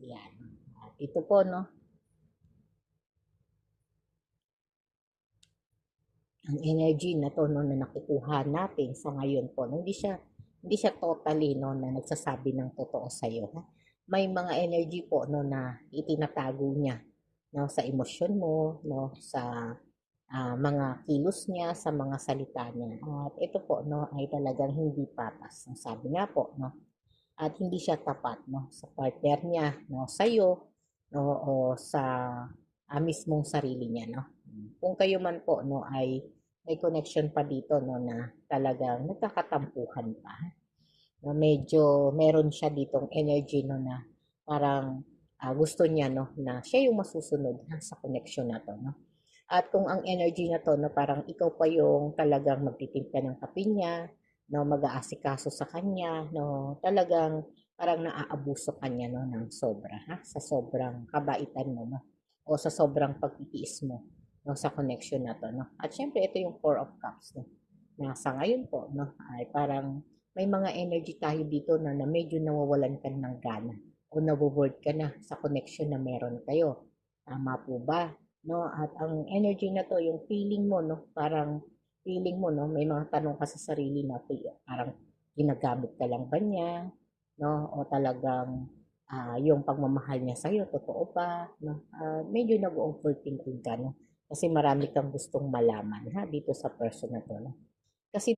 Yan. At ito po, no, ang energy na to, no, na nakukuha natin sa ngayon po, no, hindi siya totally, no, na nagsasabi ng totoo sa iyo. May mga energy po, no, na itinatago niya, no, sa emosyon mo, no, sa mga kilos niya, sa mga salita niya. At ito po, no, ay talagang hindi patas. Ang sabi nga po, no, at hindi siya tapat, no, sa partner niya, no, sa iyo, no, o sa mismong sarili niya, no. Kung kayo man po, no, ay may connection pa dito, no, na talagang nagkakatampuhan pa, na medyo meron siya ditong energy, no, na parang gusto niya, no, na siya yung masusunod sa connection na to, no. At kung ang energy na to, no, parang ikaw pa yung talagang magtitimpla ng kape niya, no, mag-aasikaso sa kanya, no, talagang parang naaabuso kanya, no, ng sobra, sa sobrang kabaitan mo, no, o sa sobrang pagtitiis mo, no, sa connection na to, no. At syempre, ito yung Four of Cups, no, na sa ngayon po, no, ay parang may mga energy tayo dito na medyo nawawalan ka ng gana o naboboard ka na sa connection na meron kayo. Tama po ba? No, at ang energy na to, yung feeling mo, no, parang feeling mo, no, may mga tanong ka sa sarili na parang ginagamit ka lang ba niya, no, o talagang yung pagmamahal niya sa'yo, totoo ba, no, medyo nag-overthinking ka, no, kasi marami kang gustong malaman, dito sa person na to, no.